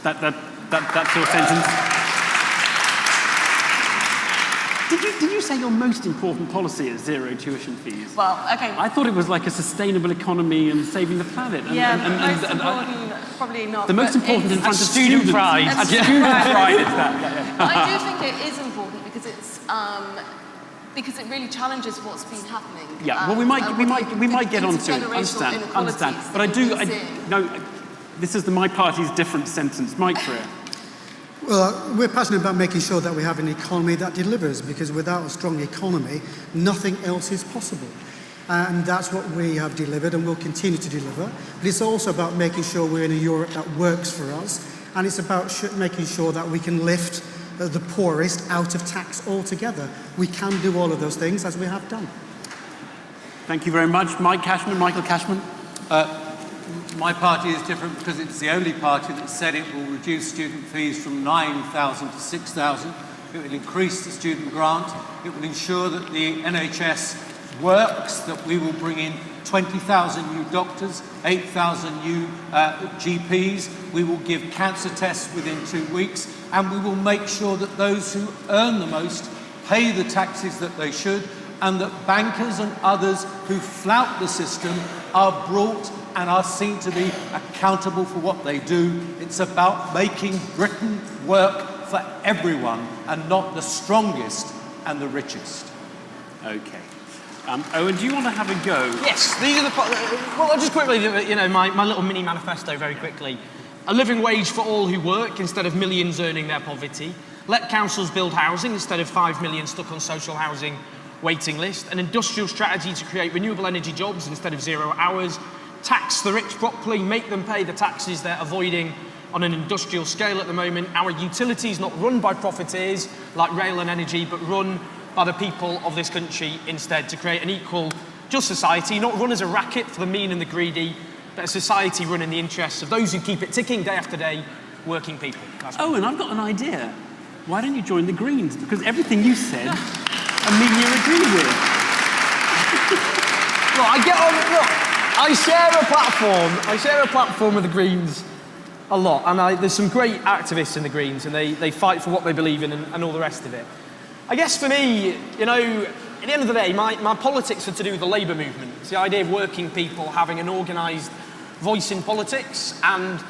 That's your sentence. Did you say your most important policy is zero tuition fees? Well, okay. I thought it was like a sustainable economy and saving the planet. Most important, probably not. The most important in front of student pride. Student pride is that. I do think it is important because it's because it really challenges what's been happening. Yeah. Well, we might get onto it. Understand. But this is my party's different sentence. Mike Freer. Well, we're passionate about making sure that we have an economy that delivers, because without a strong economy, nothing else is possible. And that's what we have delivered and will continue to deliver. But it's also about making sure we're in a Europe that works for us. And it's about making sure that we can lift the poorest out of tax altogether. We can do all of those things, as we have done. Thank you very much. Michael Cashman. My party is different because it's the only party that said it will reduce student fees from 9,000 to 6,000. It will increase the student grant. It will ensure that the NHS works, that we will bring in 20,000 new doctors, 8,000 new GPs. We will give cancer tests within 2 weeks, and we will make sure that those who earn the most pay the taxes that they should, and that bankers and others who flout the system are brought and are seen to be accountable for what they do. It's about making Britain work for everyone and not the strongest and the richest. Okay. Owen, do you want to have a go? Yes, these are well, I'll just quickly, my little mini manifesto very quickly. A living wage for all who work instead of millions earning their poverty. Let councils build housing instead of 5 million stuck on social housing waiting list. An industrial strategy to create renewable energy jobs instead of 0 hours. Tax the rich properly, make them pay the taxes they're avoiding on an industrial scale at the moment. Our utilities not run by profiteers like rail and energy, but run by the people of this country instead, to create an equal, just society, not run as a racket for the mean and the greedy, but a society run in the interests of those who keep it ticking day after day, working people. Owen, I've got an idea. Why don't you join the Greens? Because everything you said, Amelia agreed with. Look, I share a platform with the Greens a lot, and there's some great activists in the Greens, and they fight for what they believe in and all the rest of it. I guess for me, at the end of the day, my politics are to do with the labour movement. It's the idea of working people having an organised voice in politics, and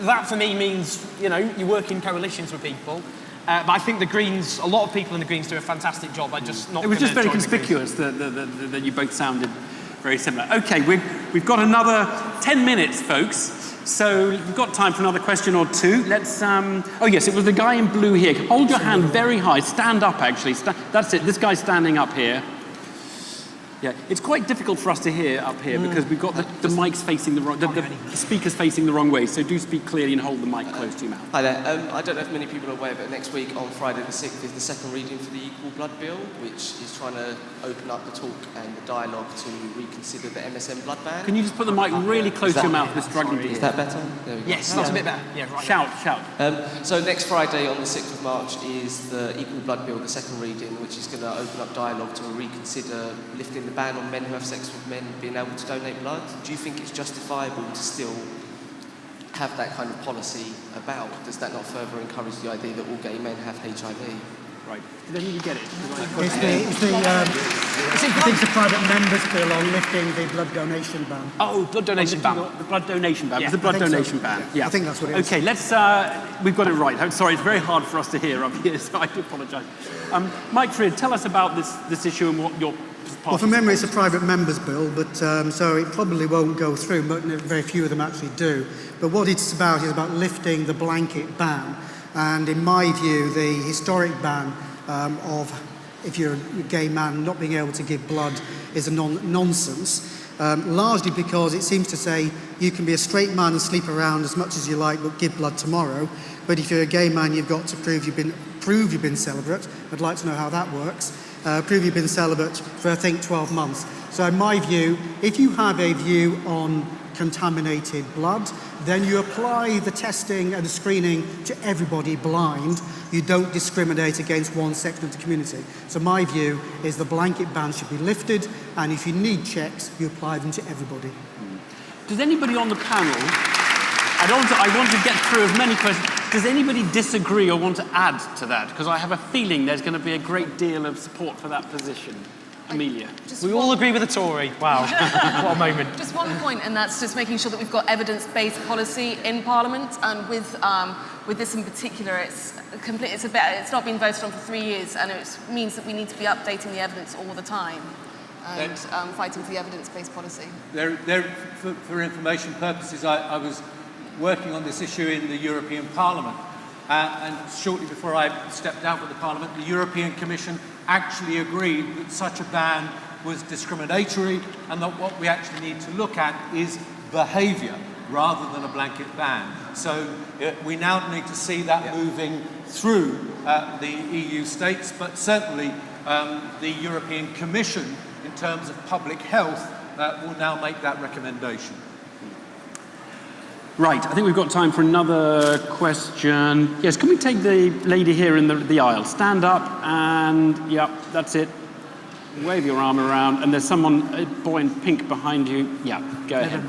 that for me means, you work in coalitions with people. But I think the Greens, a lot of people in the Greens do a fantastic job. It was just very conspicuous that you both sounded very similar. Okay, we've got another 10 minutes, folks. So we've got time for another question or two. Let's, oh yes, it was the guy in blue here. Hold your hand very high. Stand up, actually. That's it. This guy's standing up here. Yeah, it's quite difficult for us to hear up here because we've got the mics facing the wrong, the speakers facing the wrong way. So do speak clearly and hold the mic close to your mouth. Hi there. I don't know if many people are aware, but next week on Friday the 6th is the second reading for the Equal Blood Bill, which is trying to open up the talk and the dialogue to reconsider the MSM blood ban. Can you just put the mic really close to your mouth? We're struggling to hear. Is that better? There we go. Yes, that's a bit better. Yeah, right. Shout. So next Friday on the 6th of March is the Equal Blood Bill, the second reading, which is going to open up dialogue to reconsider lifting the ban on men who have sex with men being able to donate blood. Do you think it's justifiable to still have that kind of policy about? Does that not further encourage the idea that all gay men have HIV? Right. Then you get it. It's the private members bill on lifting the blood donation ban. Oh, blood donation ban. The blood donation ban. Yeah, the blood donation so. ban. Yeah. I think that's what it is. Okay, let's, we've got it right. I'm sorry, it's very hard for us to hear up here, so I do apologise. Mike Freer, tell us about this issue and what your Well, from memory, it's a private member's bill, but so it probably won't go through, but very few of them actually do. But what it's about is about lifting the blanket ban. And in my view, the historic ban of if you're a gay man not being able to give blood is a nonsense. Largely because it seems to say you can be a straight man and sleep around as much as you like, but give blood tomorrow. But if you're a gay man, you've got to prove you've been celibate. I'd like to know how that works. Prove you've been celibate for, I think, 12 months. So in my view, if you have a view on contaminated blood, then you apply the testing and the screening to everybody blind. You don't discriminate against one section of the community. So my view is the blanket ban should be lifted, and if you need checks, you apply them to everybody. Does anybody on the panel, I want to get through as many questions. Does anybody disagree or want to add to that? Because I have a feeling there's going to be a great deal of support for that position. Amelia. We all agree with the Tory. Wow, what a moment. Just one point, and that's just making sure that we've got evidence-based policy in Parliament. And with this in particular, it's not been voted on for 3 years, and it means that we need to be updating the evidence all the time and fighting for the evidence-based policy. For information purposes, I was working on this issue in the European Parliament, and shortly before I stepped out with the Parliament, the European Commission actually agreed that such a ban was discriminatory and that what we actually need to look at is behaviour rather than a blanket ban. So we now need to see that moving through the EU states, but certainly the European Commission, in terms of public health, will now make that recommendation. Right, I think we've got time for another question. Yes, can we take the lady here in the aisle? Stand up and, yeah, that's it. Wave your arm around, and there's someone, a boy in pink behind you. Yeah, go ahead.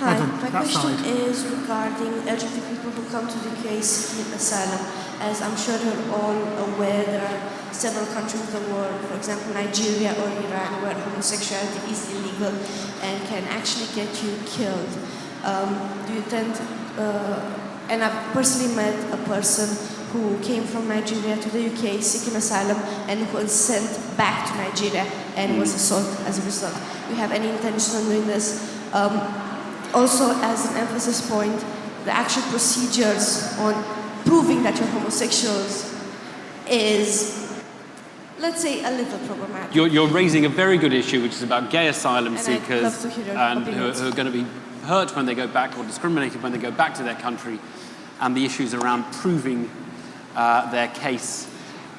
Hi, my question is regarding LGBT people who come to the UK seeking asylum. As I'm sure you're all aware, there are several countries in the world, for example Nigeria or Iran, where homosexuality is illegal and can actually get you killed. Do you tend, and I've personally met a person who came from Nigeria to the UK seeking asylum and who was sent back to Nigeria and was assaulted as a result. Do you have any intention on doing this? Also, as an emphasis point, the actual procedures on proving that you're homosexuals is, let's say, a little problematic. You're raising a very good issue, which is about gay asylum And seekers I'd love to hear your and who opinions. are going to be hurt when they go back or discriminated when they go back to their country, and the issues around proving their case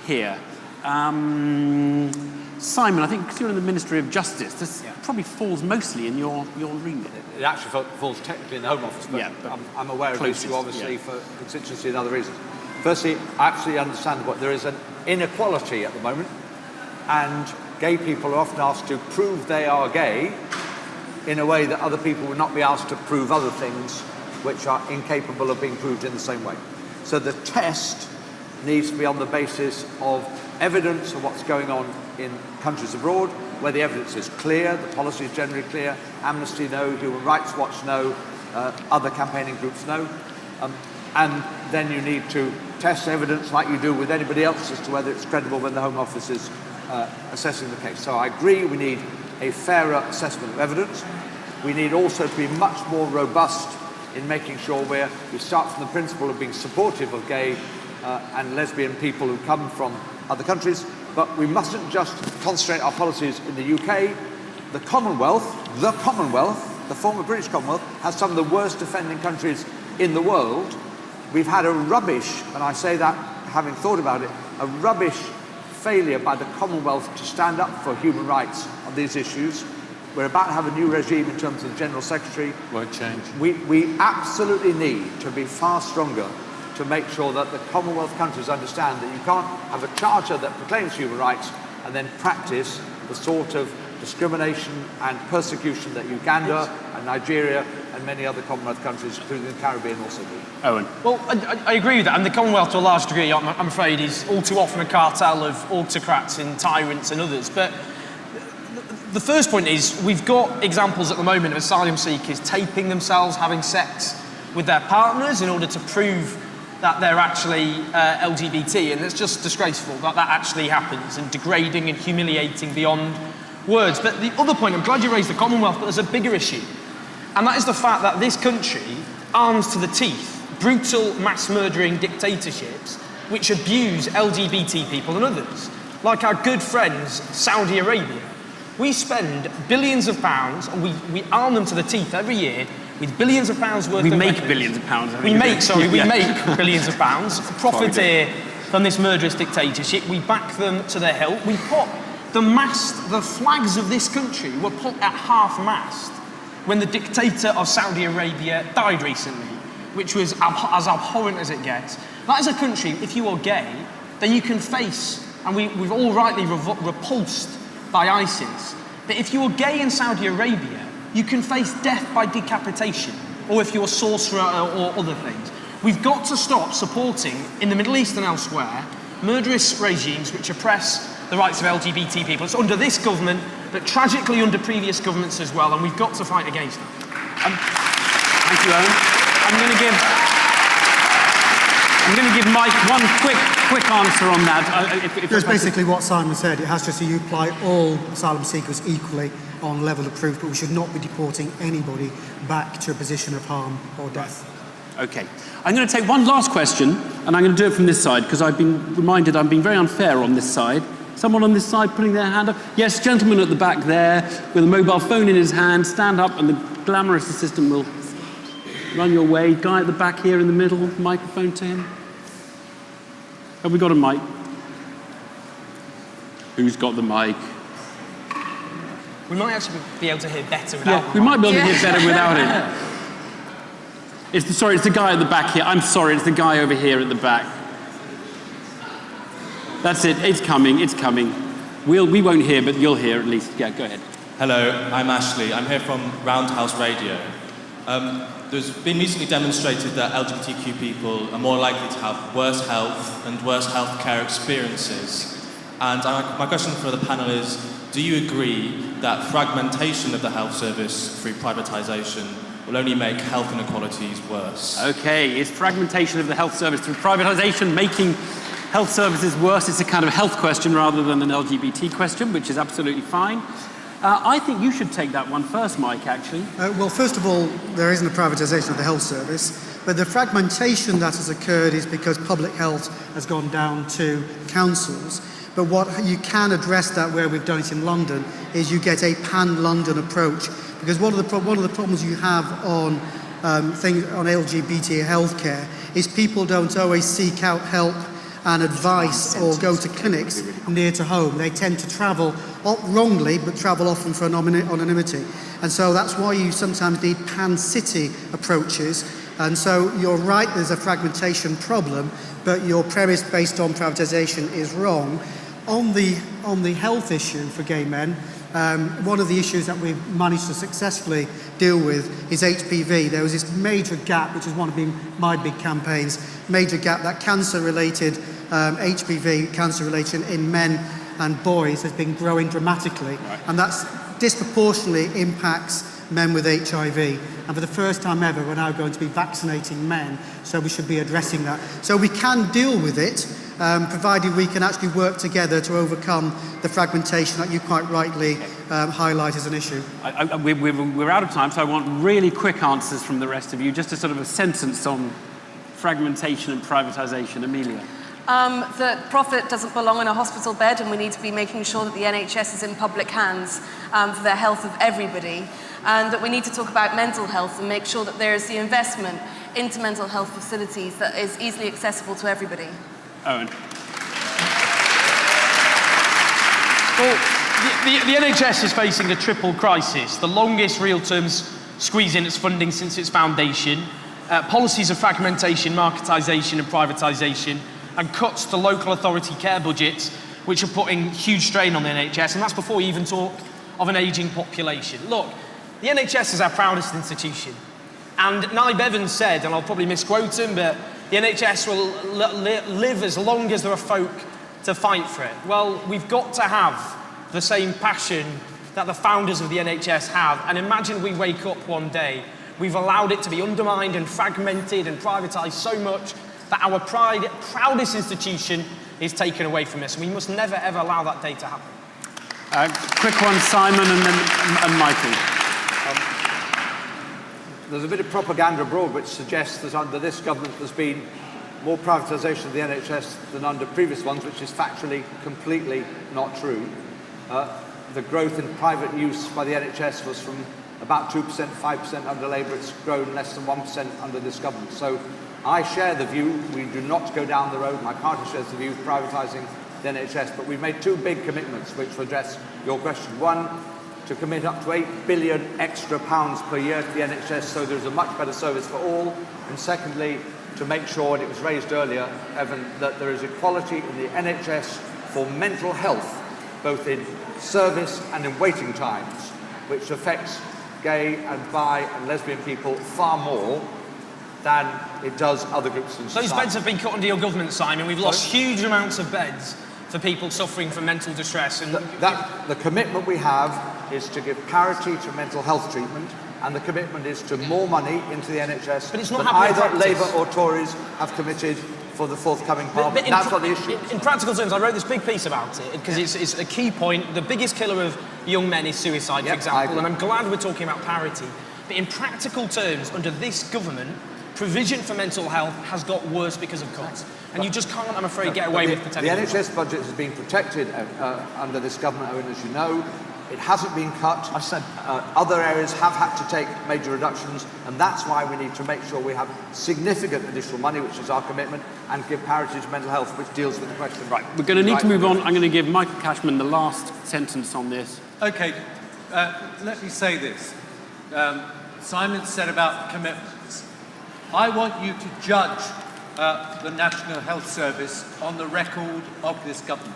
here. Simon, I think because you're in the Ministry of Justice, this probably falls mostly in your remit. It actually falls technically in the Home Office, but I'm aware of the issue, obviously, for constituency and other reasons. Firstly, I absolutely understand what there is an inequality at the moment, and gay people are often asked to prove they are gay in a way that other people would not be asked to prove other things which are incapable of being proved in the same way. So the test needs to be on the basis of evidence of what's going on in countries abroad, where the evidence is clear, the policy is generally clear, Amnesty know, Human Rights Watch know, other campaigning groups know, and then you need to test evidence like you do with anybody else as to whether it's credible when the Home Office is assessing the case. So I agree we need a fairer assessment of evidence. We need also to be much more robust in making sure we start from the principle of being supportive of gay and lesbian people who come from other countries, but we mustn't just concentrate our policies in the UK. The Commonwealth, the former British Commonwealth, has some of the worst offending countries in the world. We've had a rubbish, and I say that having thought about it, a rubbish failure by the Commonwealth to stand up for human rights on these issues. We're about to have a new regime in terms of the General Secretary. Won't change. We absolutely need to be far stronger to make sure that the Commonwealth countries understand that you can't have a charter that proclaims human rights and then practice the sort of discrimination and persecution that Uganda and Nigeria and many other Commonwealth countries, including the Caribbean, also do. Owen. Well, I agree with that, and the Commonwealth to a large degree, I'm afraid, is all too often a cartel of autocrats and tyrants and others. But the first point is, we've got examples at the moment of asylum seekers taping themselves having sex with their partners in order to prove that they're actually LGBT, and it's just disgraceful that that actually happens, and degrading and humiliating beyond words. But the other point, I'm glad you raised the Commonwealth, but there's a bigger issue. And that is the fact that this country arms to the teeth brutal mass murdering dictatorships which abuse LGBT people and others, like our good friends Saudi Arabia. We spend billions of pounds, and we arm them to the teeth every year with billions of pounds worth of weapons. Billions of pounds. We make billions of pounds, profiteer from this murderous dictatorship. We back them to the hilt. We put the flags of this country were put at half-mast when the dictator of Saudi Arabia died recently, which was as abhorrent as it gets. That is a country, if you are gay, then you can face, and we've all rightly repulsed by ISIS, that if you are gay in Saudi Arabia, you can face death by decapitation, or if you're a sorcerer or other things. We've got to stop supporting, in the Middle East and elsewhere, murderous regimes which oppress the rights of LGBT people. It's under this government, but tragically under previous governments as well, and we've got to fight against it. Thank you, Owen. I'm going to give Mike one quick answer on that. That's basically what Simon said. It has to say you apply all asylum seekers equally on level of proof, but we should not be deporting anybody back to a position of harm or death. Okay. I'm going to take one last question, and I'm going to do it from this side, because I've been reminded I'm being very unfair on this side. Someone on this side putting their hand up? Yes, gentleman at the back there with a mobile phone in his hand. Stand up, and the glamorous assistant will run your way. Guy at the back here in the middle, microphone to him. Have we got a mic? Who's got the mic? We might actually be able to hear better without it. We might be able to hear better without it. It's the guy at the back here. I'm sorry, it's the guy over here at the back. That's it, it's coming. We won't hear, but you'll hear at least. Yeah, go ahead. Hello, I'm Ashley. I'm here from Roundhouse Radio. There's been recently demonstrated that LGBTQ people are more likely to have worse health and worse healthcare experiences. And my question for the panel is, do you agree that fragmentation of the health service through privatisation will only make health inequalities worse? Okay, is fragmentation of the health service through privatisation making health services worse? It's a kind of health question rather than an LGBT question, which is absolutely fine. I think you should take that one first, Mike, actually. Well, first of all, there isn't a privatisation of the health service, but the fragmentation that has occurred is because public health has gone down to councils. But what you can address that where we've done it in London is you get a pan-London approach, because one of the problems you have on things on LGBT healthcare is people don't always seek out help and advice or go to clinics near to home. They tend to travel, wrongly, but travel often for anonymity. And so that's why you sometimes need pan-city approaches. And so you're right, there's a fragmentation problem, but your premise based on privatisation is wrong. On the health issue for gay men, one of the issues that we've managed to successfully deal with is HPV. There was this major gap, which is one of my big campaigns, major gap that cancer-related, HPV cancer-related in men and boys has been growing dramatically. Right. And that's disproportionately impacts men with HIV. And for the first time ever, we're now going to be vaccinating men, so we should be addressing that. So we can deal with it, provided we can actually work together to overcome the fragmentation that you quite rightly highlight as an issue. We're out of time, so I want really quick answers from the rest of you, just a sort of a sentence on fragmentation and privatisation. Amelia. That profit doesn't belong in a hospital bed, and we need to be making sure that the NHS is in public hands for the health of everybody, and that we need to talk about mental health and make sure that there is the investment into mental health facilities that is easily accessible to everybody. Owen. Well, the NHS is facing a triple crisis, the longest real terms squeeze in its funding since its foundation, policies of fragmentation, marketisation and privatisation, and cuts to local authority care budgets, which are putting huge strain on the NHS, and that's before you even talk of an ageing population. Look, the NHS is our proudest institution, and Nye Bevans said, and I'll probably misquote him, but the NHS will live as long as there are folk to fight for it. Well, we've got to have the same passion that the founders of the NHS have, and imagine we wake up one day, we've allowed it to be undermined and fragmented and privatised so much that our proudest institution is taken away from us. We must never, ever allow that day to happen. Quick one, Simon, and Michael. There's a bit of propaganda abroad which suggests that under this government there's been more privatisation of the NHS than under previous ones, which is factually completely not true. The growth in private use by the NHS was from about 2%, 5% under Labour. It's grown less than 1% under this government. So I share the view, we do not go down the road, my party shares the view of privatising the NHS, but we've made two big commitments which will address your question. One, to commit up to £8 billion extra per year to the NHS so there's a much better service for all. And secondly, to make sure, and it was raised earlier, Evan, that there is equality in the NHS for mental health, both in service and in waiting times, which affects gay and bi and lesbian people far more than it does other groups in society. Those beds have been cut under your government, Simon. We've lost huge amounts of beds for people suffering from mental distress. And the commitment we have is to give parity to mental health treatment, and the commitment is to more money into the NHS but it's not than happening either in practice. Labour or Tories have committed for the forthcoming Parliament. That's what the issue is. In practical terms, I wrote this big piece about it because it's a key point. The biggest killer of young men is suicide, for example, and I'm glad we're talking about parity. But in practical terms, under this government, provision for mental health has got worse because of cuts. And you just can't, I'm afraid, get away with protecting the NHS budget has been protected under this government, Owen, as you know. It hasn't been cut. I said other areas have had to take major reductions, and that's why we need to make sure we have significant additional money, which is our commitment, and give parity to mental health, which deals with the question. Right, we're going to need to move on. I'm going to give Michael Cashman the last sentence on this. Okay, let me say this. Simon said about commitments. I want you to judge the National Health Service on the record of this government.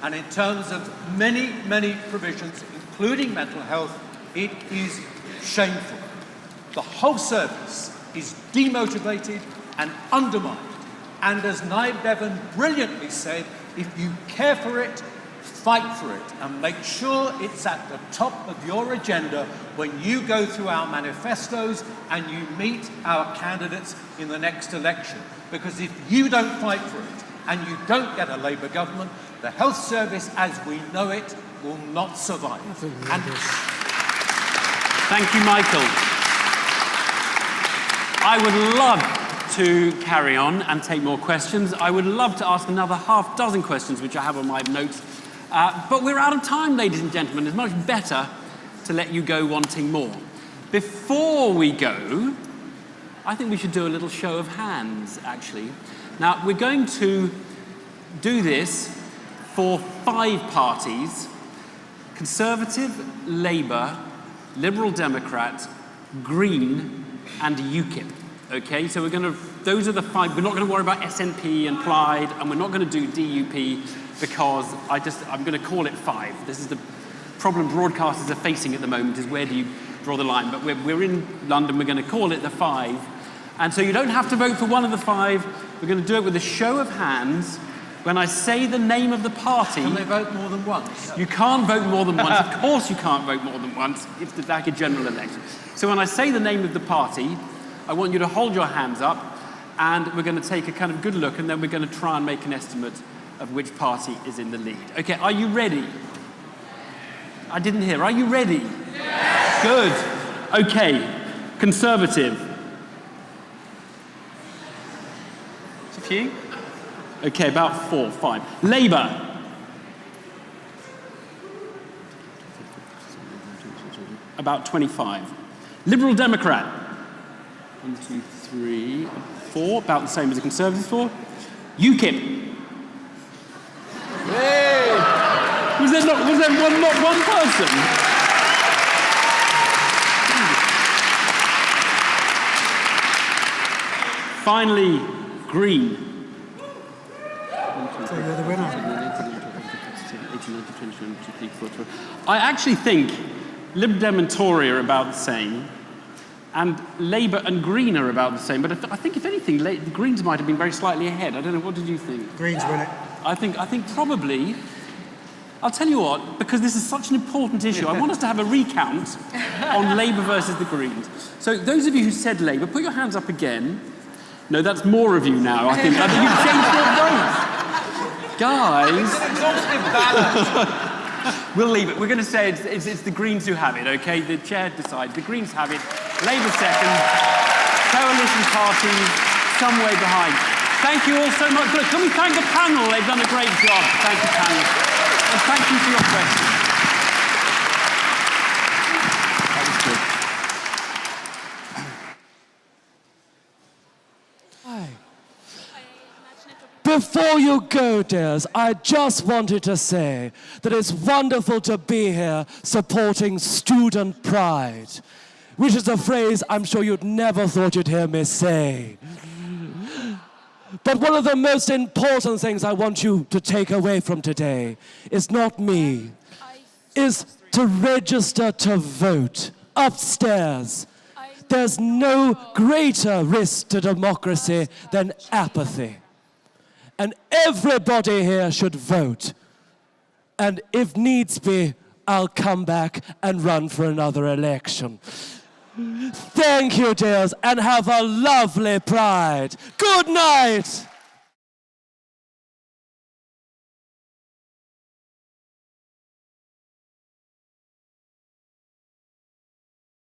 And in terms of many, many provisions, including mental health, it is shameful. The whole service is demotivated and undermined. And as Lib Dem brilliantly said, if you care for it, fight for it and make sure it's at the top of your agenda when you go through our manifestos and you meet our candidates in the next election. Because if you don't fight for it and you don't get a Labour government, the health service as we know it will not survive. Thank you, Michael. I would love to carry on and take more questions. I would love to ask another half dozen questions, which I have on my notes. But we're out of time, ladies and gentlemen. It's much better to let you go wanting more. Before we go, I think we should do a little show of hands, actually. Now, we're going to do this for 5 parties: Conservative, Labour, Liberal Democrat, Green, and UKIP. Okay, so those are the 5. We're not going to worry about SNP and Plaid, and we're not going to do DUP because I'm going to call it 5. This is the problem broadcasters are facing at the moment, is where do you draw the line? But we're in London, we're going to call it the 5. And so you don't have to vote for one of the 5. We're going to do it with a show of hands. When I say the name of the party... Can they vote more than once? You can't vote more than once. Of course you can't vote more than once. It's like a general election. So when I say the name of the party, I want you to hold your hands up, and we're going to take a kind of good look, and then we're going to try and make an estimate of which party is in the lead. Okay, are you ready? I didn't hear. Are you ready? Yes! Good. Okay, Conservative. It's a few. Okay, about 4, 5. Labour. About 25. Liberal Democrat. 1, 2, 3, 4. About the same as the Conservatives, 4. UKIP. Hey! Was there not one person? Finally, Green. So you're the winner. I actually think Lib Dem and Tory are about the same, and Labour and Green are about the same, but I think, if anything, the Greens might have been very slightly ahead. I don't know, what did you think? Greens win it. I think probably... I'll tell you what, because this is such an important issue, I want us to have a recount on Labour versus the Greens. So those of you who said Labour, put your hands up again. No, that's more of you now, I think. I think you've changed your votes. Guys... It's an exhaustive ballot. We'll leave it. We're going to say it's the Greens who have it, okay? The chair decides. The Greens have it. Labour second. Coalition parties somewhere behind. Thank you all so much. Look, can we thank the panel? They've done a great job. Thank you, panel. And thank you for your questions. That was good. Before you go, dears, I just wanted to say that it's wonderful to be here supporting student pride, which is a phrase I'm sure you'd never thought you'd hear me say. But one of the most important things I want you to take away from today is not me, is to register to vote upstairs. There's no greater risk to democracy than apathy. And everybody here should vote. And if needs be, I'll come back and run for another election. Thank you, dears, and have a lovely Pride. Good night.